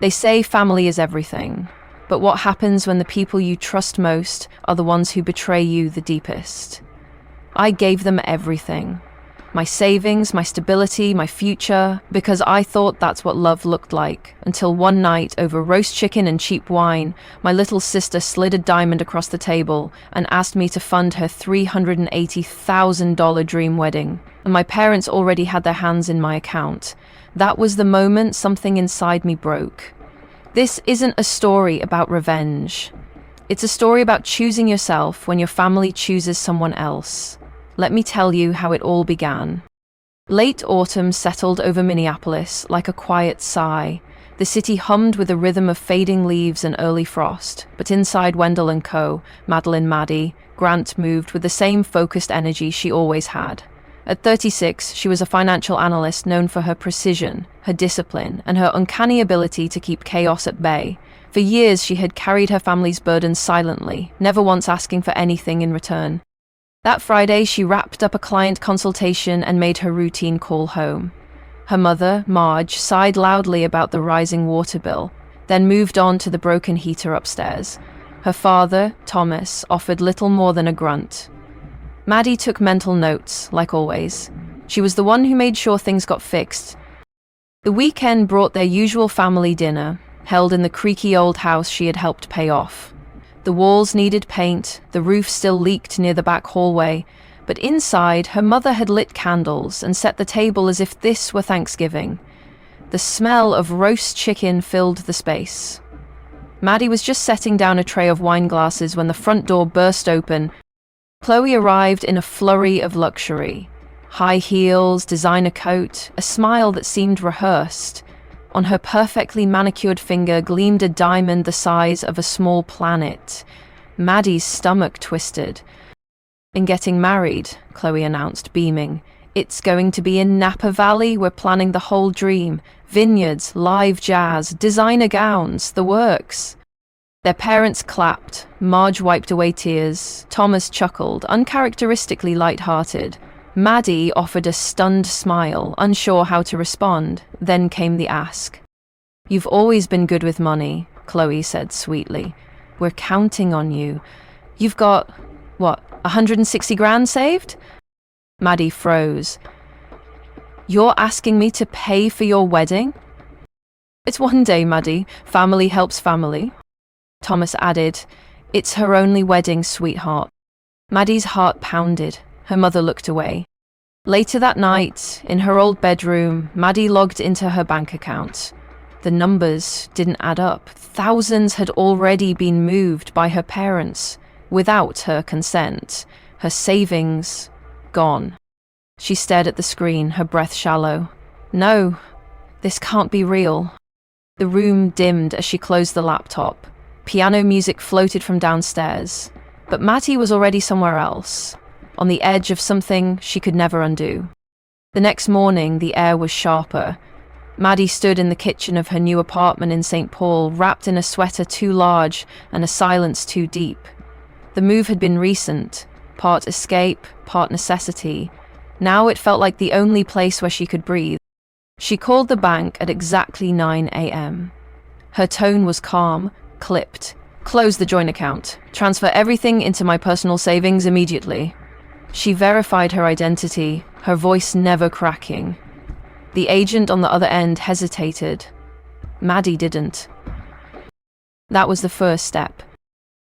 They say family is everything, but what happens when the people you trust most are the ones who betray you the deepest? I gave them everything. My savings, my stability, my future, because I thought that's what love looked like, until one night, over roast chicken and cheap wine, my little sister slid a diamond across the table and asked me to fund her $380,000 dream wedding, and my parents already had their hands in my account. That was the moment something inside me broke. This isn't a story about revenge. It's a story about choosing yourself when your family chooses someone else. Let me tell you how it all began. Late autumn settled over Minneapolis like a quiet sigh. The city hummed with a rhythm of fading leaves and early frost, but inside Wendell & Co., Maddie, Grant moved with the same focused energy she always had. At 36, she was a financial analyst known for her precision, her discipline, and her uncanny ability to keep chaos at bay. For years, she had carried her family's burdens silently, never once asking for anything in return. That Friday, she wrapped up a client consultation and made her routine call home. Her mother, Marge, sighed loudly about the rising water bill, then moved on to the broken heater upstairs. Her father, Thomas, offered little more than a grunt. Maddie took mental notes, like always. She was the one who made sure things got fixed. The weekend brought their usual family dinner, held in the creaky old house she had helped pay off. The walls needed paint, the roof still leaked near the back hallway, but inside, her mother had lit candles and set the table as if this were Thanksgiving. The smell of roast chicken filled the space. Maddie was just setting down a tray of wine glasses when the front door burst open. Chloe arrived in a flurry of luxury. High heels, designer coat, a smile that seemed rehearsed. On her perfectly manicured finger gleamed a diamond the size of a small planet. Maddie's stomach twisted. "In getting married," Chloe announced, beaming. "It's going to be in Napa Valley. We're planning the whole dream. Vineyards, live jazz, designer gowns, the works." Their parents clapped. Marge wiped away tears. Thomas chuckled, uncharacteristically light-hearted. Maddie offered a stunned smile, unsure how to respond. Then came the ask. "You've always been good with money," Chloe said sweetly. "We're counting on you. You've got, what, 160 grand saved?" Maddie froze. "You're asking me to pay for your wedding?" "It's one day, Maddie. Family helps family." Thomas added, "It's her only wedding, sweetheart." Maddie's heart pounded. Her mother looked away. Later that night, in her old bedroom, Maddie logged into her bank account. The numbers didn't add up. Thousands had already been moved by her parents, without her consent. Her savings, gone. She stared at the screen, her breath shallow. No, this can't be real. The room dimmed as she closed the laptop. Piano music floated from downstairs. But Maddie was already somewhere else, on the edge of something she could never undo. The next morning, the air was sharper. Maddie stood in the kitchen of her new apartment in St. Paul, wrapped in a sweater too large and a silence too deep. The move had been recent, part escape, part necessity. Now it felt like the only place where she could breathe. She called the bank at exactly 9 a.m. Her tone was calm, clipped. "Close the joint account. Transfer everything into my personal savings immediately." She verified her identity, her voice never cracking. The agent on the other end hesitated. Maddie didn't. That was the first step.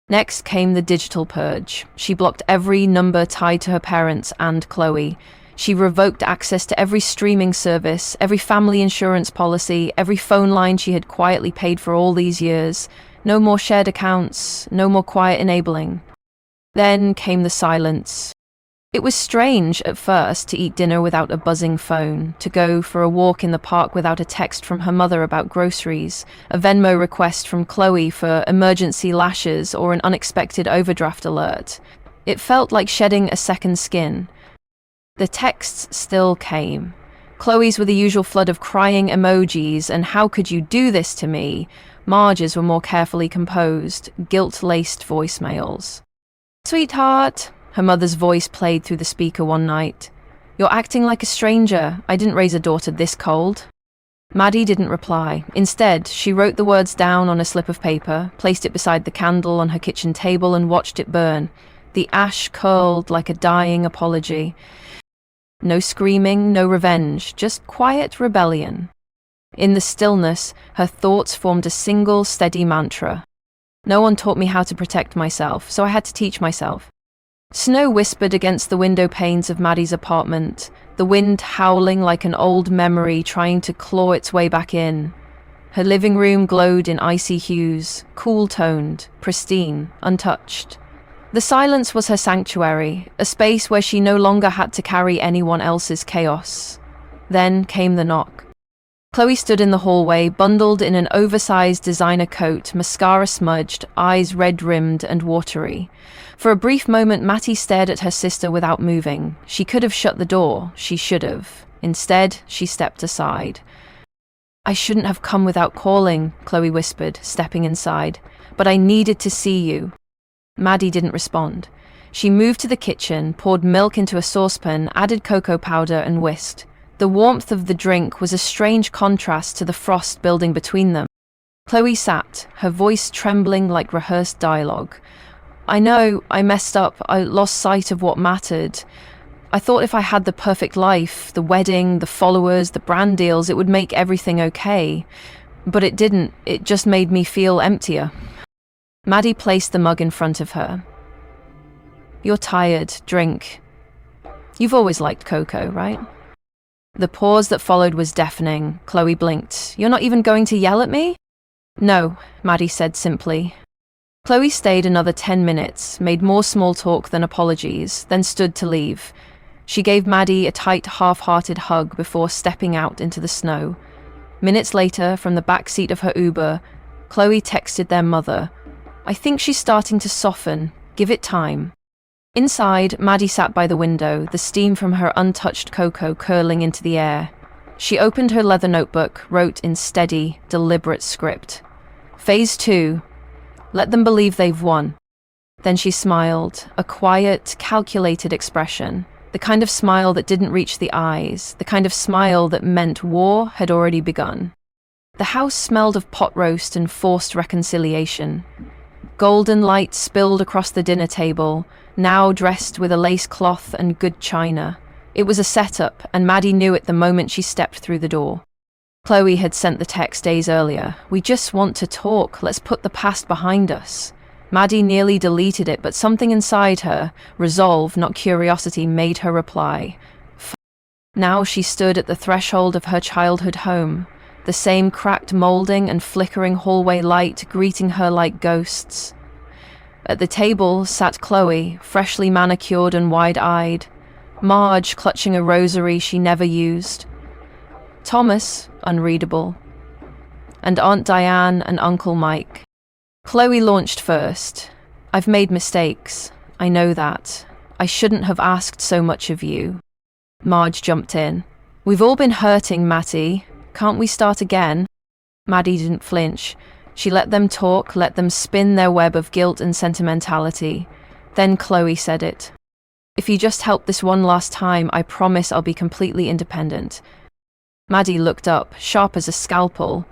Next came the digital purge. She blocked every number tied to her parents and Chloe. She revoked access to every streaming service, every family insurance policy, every phone line she had quietly paid for all these years. No more shared accounts, no more quiet enabling. Then came the silence. It was strange at first to eat dinner without a buzzing phone, to go for a walk in the park without a text from her mother about groceries, a Venmo request from Chloe for emergency lashes, or an unexpected overdraft alert. It felt like shedding a second skin. The texts still came. Chloe's were the usual flood of crying emojis and "how could you do this to me?" Marge's were more carefully composed, guilt-laced voicemails. "Sweetheart," her mother's voice played through the speaker one night. "You're acting like a stranger. I didn't raise a daughter this cold." Maddie didn't reply. Instead, she wrote the words down on a slip of paper, placed it beside the candle on her kitchen table, and watched it burn. The ash curled like a dying apology. No screaming, no revenge, just quiet rebellion. In the stillness, her thoughts formed a single, steady mantra. No one taught me how to protect myself, so I had to teach myself. Snow whispered against the window panes of Maddie's apartment, the wind howling like an old memory trying to claw its way back in. Her living room glowed in icy hues, cool-toned, pristine, untouched. The silence was her sanctuary, a space where she no longer had to carry anyone else's chaos. Then came the knock. Chloe stood in the hallway, bundled in an oversized designer coat, mascara smudged, eyes red-rimmed and watery. For a brief moment, Mattie stared at her sister without moving. She could have shut the door. She should have. Instead, she stepped aside. "I shouldn't have come without calling," Chloe whispered, stepping inside. "But I needed to see you." Maddie didn't respond. She moved to the kitchen, poured milk into a saucepan, added cocoa powder, and whisked. The warmth of the drink was a strange contrast to the frost building between them. Chloe sat, her voice trembling like rehearsed dialogue. "I know, I messed up. I lost sight of what mattered. I thought if I had the perfect life, the wedding, the followers, the brand deals, it would make everything okay. But it didn't. It just made me feel emptier." Maddie placed the mug in front of her. "You're tired. Drink. You've always liked cocoa, right?" The pause that followed was deafening. Chloe blinked. "You're not even going to yell at me?" "No," Maddie said simply. Chloe stayed another 10 minutes, made more small talk than apologies, then stood to leave. She gave Maddie a tight, half-hearted hug before stepping out into the snow. Minutes later, from the back seat of her Uber, Chloe texted their mother. "I think she's starting to soften. Give it time." Inside, Maddie sat by the window, the steam from her untouched cocoa curling into the air. She opened her leather notebook, wrote in steady, deliberate script. Phase 2. Let them believe they've won. Then she smiled, a quiet, calculated expression, the kind of smile that didn't reach the eyes, the kind of smile that meant war had already begun. The house smelled of pot roast and forced reconciliation. Golden light spilled across the dinner table, now dressed with a lace cloth and good china. It was a setup, and Maddie knew it the moment she stepped through the door. Chloe had sent the text days earlier. "We just want to talk. Let's put the past behind us." Maddie nearly deleted it, but something inside her, resolve, not curiosity, made her reply. Now she stood at the threshold of her childhood home, the same cracked molding and flickering hallway light greeting her like ghosts. At the table sat Chloe, freshly manicured and wide-eyed, Marge clutching a rosary she never used, Thomas, unreadable, and Aunt Diane and Uncle Mike. Chloe launched first. "I've made mistakes. I know that. I shouldn't have asked so much of you." Marge jumped in. "We've all been hurting, Mattie. Can't we start again?" Maddie didn't flinch. She let them talk, let them spin their web of guilt and sentimentality. Then Chloe said it. "If you just help this one last time, I promise I'll be completely independent." Maddie looked up, sharp as a scalpel.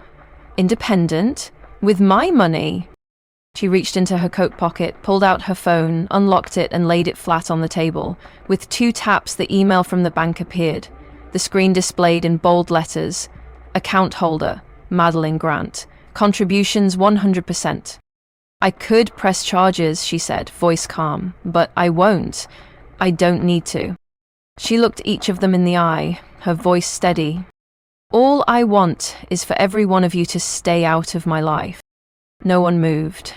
"Independent? With my money?" She reached into her coat pocket, pulled out her phone, unlocked it and laid it flat on the table. With 2 taps, the email from the bank appeared. The screen displayed in bold letters, "Account holder, Madeline Grant. Contributions 100%. "I could press charges," she said, voice calm, "but I won't. I don't need to." She looked each of them in the eye, her voice steady. "All I want is for every one of you to stay out of my life." No one moved.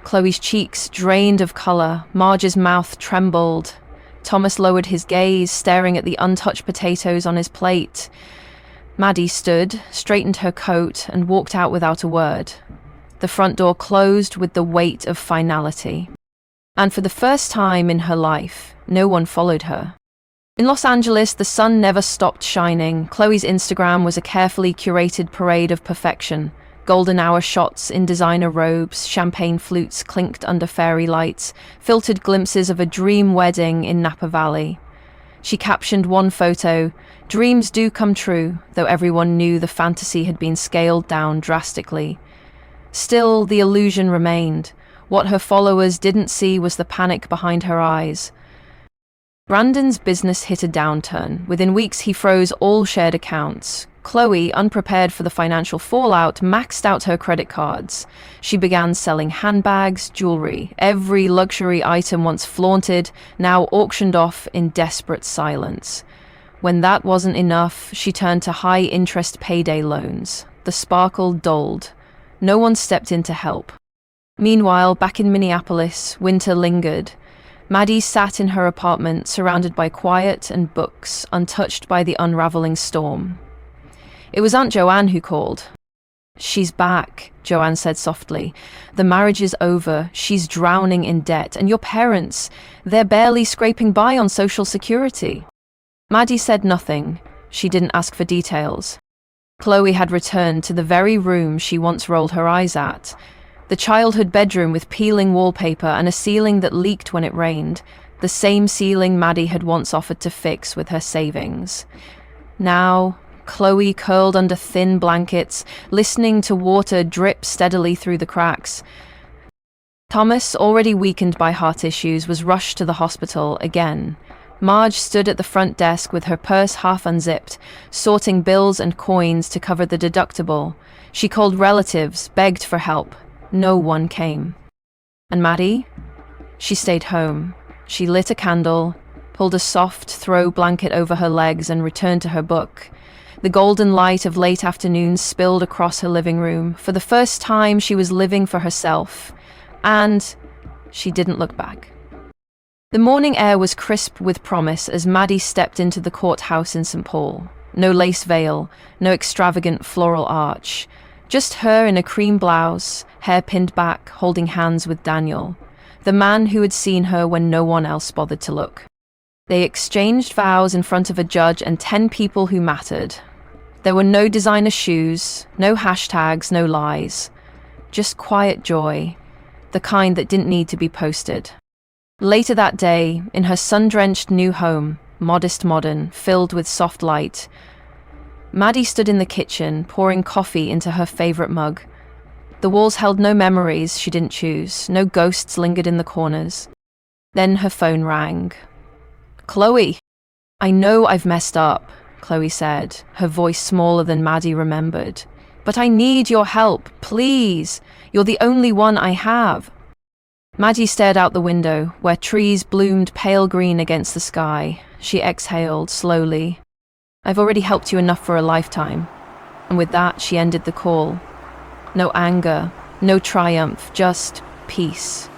Chloe's cheeks drained of color, Marge's mouth trembled. Thomas lowered his gaze, staring at the untouched potatoes on his plate. Maddie stood, straightened her coat, and walked out without a word. The front door closed with the weight of finality. And for the first time in her life, no one followed her. In Los Angeles, the sun never stopped shining. Chloe's Instagram was a carefully curated parade of perfection. Golden hour shots in designer robes, champagne flutes clinked under fairy lights, filtered glimpses of a dream wedding in Napa Valley. She captioned one photo, "Dreams do come true," though everyone knew the fantasy had been scaled down drastically. Still, the illusion remained. What her followers didn't see was the panic behind her eyes. Brandon's business hit a downturn. Within weeks, he froze all shared accounts. Chloe, unprepared for the financial fallout, maxed out her credit cards. She began selling handbags, jewelry, every luxury item once flaunted, now auctioned off in desperate silence. When that wasn't enough, she turned to high-interest payday loans. The sparkle dulled. No one stepped in to help. Meanwhile, back in Minneapolis, winter lingered. Maddie sat in her apartment, surrounded by quiet and books, untouched by the unraveling storm. It was Aunt Joanne who called. "She's back," Joanne said softly. "The marriage is over. She's drowning in debt. And your parents, they're barely scraping by on Social Security." Maddie said nothing. She didn't ask for details. Chloe had returned to the very room she once rolled her eyes at. The childhood bedroom with peeling wallpaper and a ceiling that leaked when it rained. The same ceiling Maddie had once offered to fix with her savings. Now, Chloe curled under thin blankets, listening to water drip steadily through the cracks. Thomas, already weakened by heart issues, was rushed to the hospital again. Marge stood at the front desk with her purse half unzipped, sorting bills and coins to cover the deductible. She called relatives, begged for help. No one came. And Maddie? She stayed home. She lit a candle, pulled a soft throw blanket over her legs, and returned to her book. The golden light of late afternoon spilled across her living room. For the first time, she was living for herself. And she didn't look back. The morning air was crisp with promise as Maddie stepped into the courthouse in St. Paul. No lace veil, no extravagant floral arch. Just her in a cream blouse, hair pinned back, holding hands with Daniel, the man who had seen her when no one else bothered to look. They exchanged vows in front of a judge and 10 people who mattered. There were no designer shoes, no hashtags, no lies. Just quiet joy, the kind that didn't need to be posted. Later that day, in her sun-drenched new home, modest modern, filled with soft light, Maddie stood in the kitchen, pouring coffee into her favorite mug. The walls held no memories she didn't choose, no ghosts lingered in the corners. Then her phone rang. "Chloe." "I know I've messed up," Chloe said, her voice smaller than Maddie remembered. "But I need your help, please. You're the only one I have." Maddie stared out the window, where trees bloomed pale green against the sky. She exhaled slowly. "I've already helped you enough for a lifetime." And with that, she ended the call. No anger, no triumph, just peace.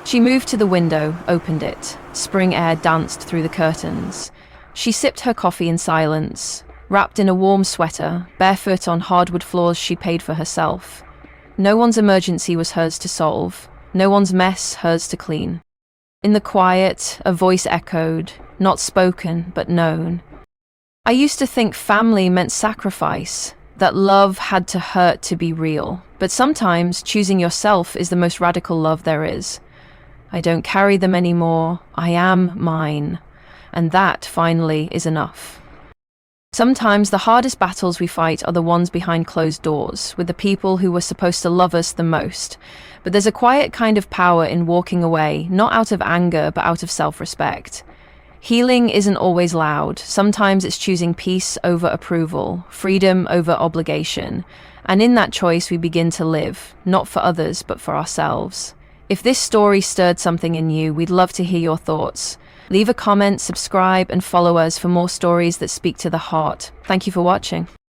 She moved to the window, opened it. Spring air danced through the curtains. She sipped her coffee in silence, wrapped in a warm sweater, barefoot on hardwood floors she paid for herself. No one's emergency was hers to solve. No one's mess hers to clean. In the quiet, a voice echoed, not spoken, but known. "I used to think family meant sacrifice, that love had to hurt to be real. But sometimes choosing yourself is the most radical love there is. I don't carry them anymore. I am mine. And that, finally, is enough." Sometimes the hardest battles we fight are the ones behind closed doors, with the people who were supposed to love us the most. But there's a quiet kind of power in walking away, not out of anger, but out of self-respect. Healing isn't always loud. Sometimes it's choosing peace over approval, freedom over obligation. And in that choice, we begin to live, not for others, but for ourselves. If this story stirred something in you, we'd love to hear your thoughts. Leave a comment, subscribe, and follow us for more stories that speak to the heart. Thank you for watching.